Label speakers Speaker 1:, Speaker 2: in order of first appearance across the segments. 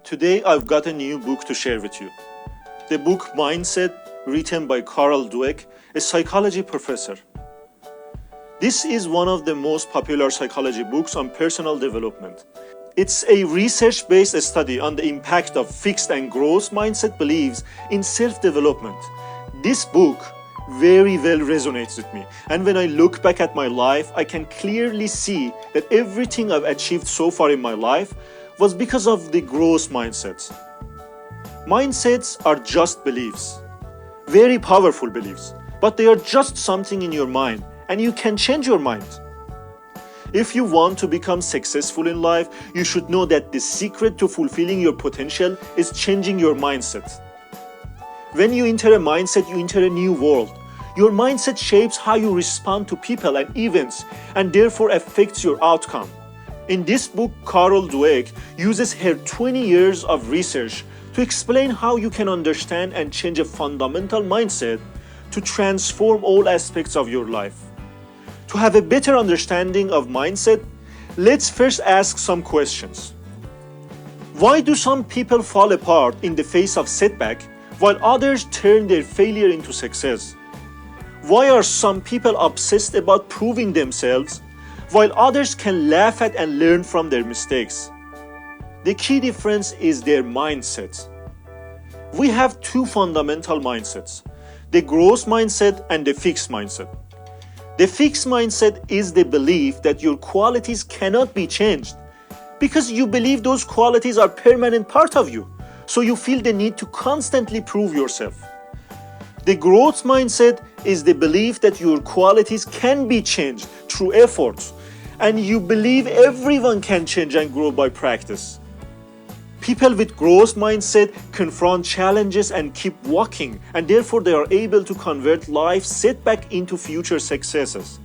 Speaker 1: Today I've got a new book to share with you. The book Mindset, written by Dweck, a psychology professor. This is one of the most popular psychology books on personal development. It's a research-based study on the impact of fixed and growth mindset beliefs in self-development. This book very well resonates with me, and when I look back at my life, I can clearly see that everything I've achieved so far in my life was because of the growth mindset. Mindsets are just beliefs, very powerful beliefs, but they are just something in your mind, and you can change your mind. If you want to become successful in life, you should know that the secret to fulfilling your potential is changing your mindset. When you enter a mindset, you enter a new world. Your mindset shapes how you respond to people and events, and therefore affects your outcome. In this book, Dweck uses her 20 years of research to explain how you can understand and change a fundamental mindset to transform all aspects of your life. To have a better understanding of mindset, let's first ask some questions. Why do some people fall apart in the face of setback, while others turn their failure into success? Why are some people obsessed about proving themselves, while others can laugh at and learn from their mistakes? The key difference is their mindset. We have two fundamental mindsets, the growth mindset and the fixed mindset. The fixed mindset is the belief that your qualities cannot be changed because you believe those qualities are a permanent part of you, so you feel the need to constantly prove yourself. The growth mindset is the belief that your qualities can be changed through efforts, and you believe everyone can change and grow by practice. People with growth mindset confront challenges and keep walking, and therefore they are able to convert life's setback into future successes.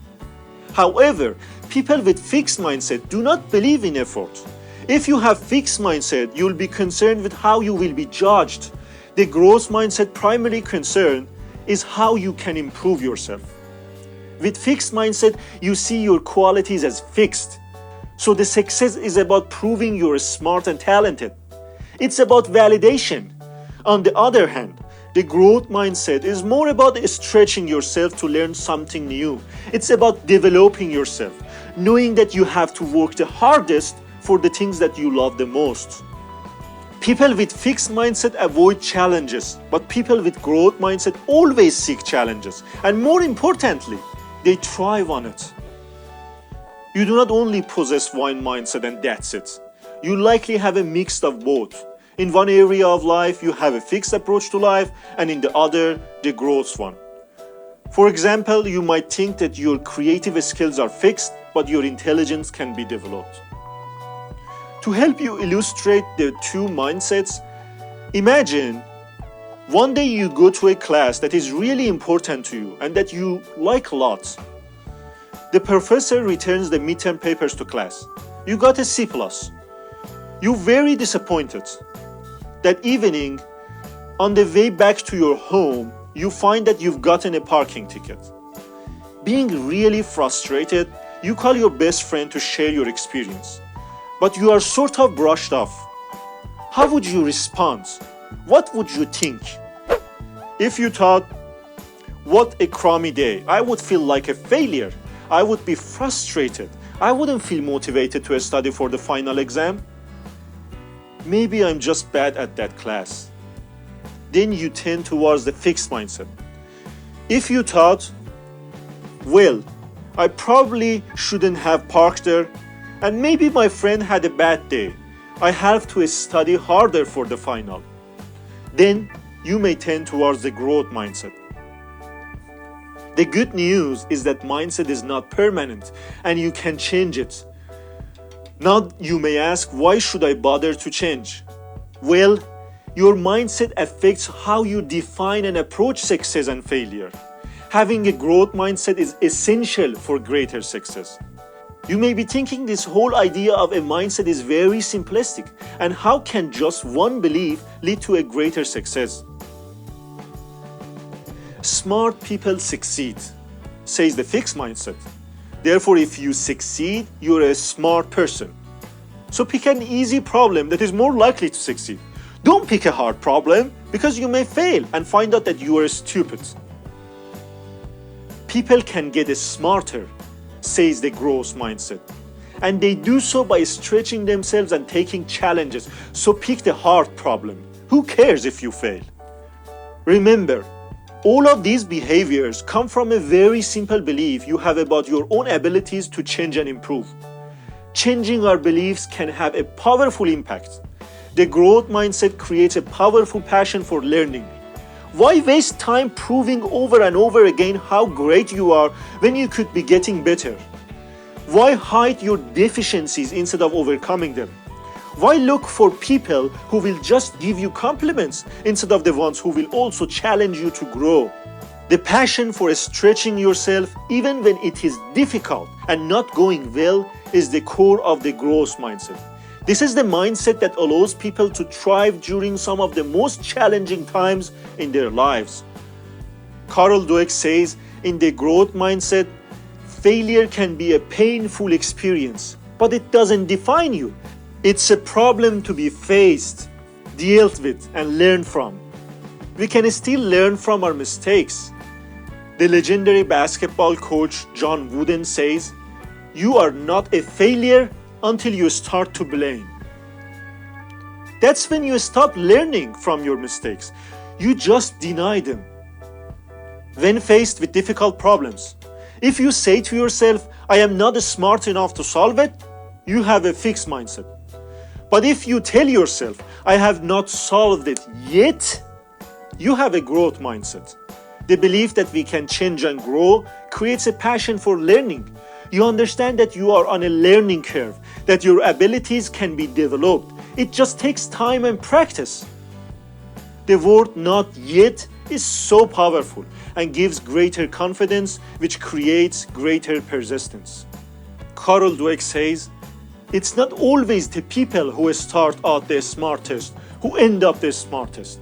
Speaker 1: However, people with fixed mindset do not believe in effort. If you have fixed mindset, you will be concerned with how you will be judged. The growth mindset primary concern is how you can improve yourself. With fixed mindset, you see your qualities as fixed. So the success is about proving you're smart and talented. It's about validation. On the other hand, the growth mindset is more about stretching yourself to learn something new. It's about developing yourself, knowing that you have to work the hardest for the things that you love the most. People with fixed mindset avoid challenges, but people with growth mindset always seek challenges, and more importantly, they thrive on it. You do not only possess one mindset and that's it. You likely have a mix of both. In one area of life, you have a fixed approach to life, and in the other, the growth one. For example, you might think that your creative skills are fixed, but your intelligence can be developed. To help you illustrate the two mindsets, imagine one day you go to a class that is really important to you and that you like a lot. The professor returns the midterm papers to class. You got a C+. You're very disappointed. That evening, on the way back to your home, you find that you've gotten a parking ticket. Being really frustrated, you call your best friend to share your experience. But you are sort of brushed off. How would you respond? What would you think? If you thought, what a crummy day, I would feel like a failure. I would be frustrated. I wouldn't feel motivated to study for the final exam. Maybe I'm just bad at that class. Then you tend towards the fixed mindset. If you thought, well, I probably shouldn't have parked there, and maybe my friend had a bad day, I have to study harder for the final. Then you may tend towards the growth mindset. The good news is that mindset is not permanent and you can change it. Now you may ask, why should I bother to change? Well, your mindset affects how you define and approach success and failure. Having a growth mindset is essential for greater success. You may be thinking this whole idea of a mindset is very simplistic, and how can just one belief lead to a greater success? Smart people succeed, says the fixed mindset. Therefore, if you succeed, you're a smart person. So pick an easy problem that is more likely to succeed. Don't pick a hard problem because you may fail and find out that you are stupid. People can get smarter, says the growth mindset. And they do so by stretching themselves and taking challenges. So pick the hard problem. Who cares if you fail? Remember, all of these behaviors come from a very simple belief you have about your own abilities to change and improve. Changing our beliefs can have a powerful impact. The growth mindset creates a powerful passion for learning. Why waste time proving over and over again how great you are when you could be getting better? Why hide your deficiencies instead of overcoming them? Why look for people who will just give you compliments instead of the ones who will also challenge you to grow? The passion for stretching yourself even when it is difficult and not going well is the core of the growth mindset. This is the mindset that allows people to thrive during some of the most challenging times in their lives. Carol Dweck says, in the growth mindset, failure can be a painful experience, but it doesn't define you. It's a problem to be faced, dealt with, and learned from. We can still learn from our mistakes. The legendary basketball coach John Wooden says, "You are not a failure until you start to blame." That's when you stop learning from your mistakes. You just deny them. When faced with difficult problems, if you say to yourself, "I am not smart enough to solve it," you have a fixed mindset. But if you tell yourself, "I have not solved it yet," you have a growth mindset. The belief that we can change and grow creates a passion for learning. You understand that you are on a learning curve, that your abilities can be developed. It just takes time and practice. The word "not yet" is so powerful and gives greater confidence, which creates greater persistence. Carol Dweck says, "It's not always the people who start out the smartest who end up the smartest."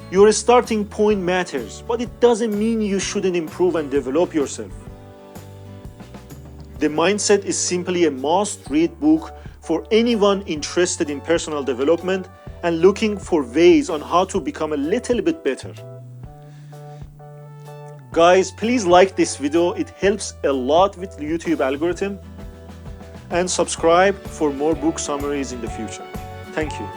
Speaker 1: Your starting point matters, but it doesn't mean you shouldn't improve and develop yourself. The Mindset is simply a must-read book for anyone interested in personal development and looking for ways on how to become a little bit better. Guys, please like this video. It helps a lot with the YouTube algorithm. And subscribe for more book summaries in the future. Thank you.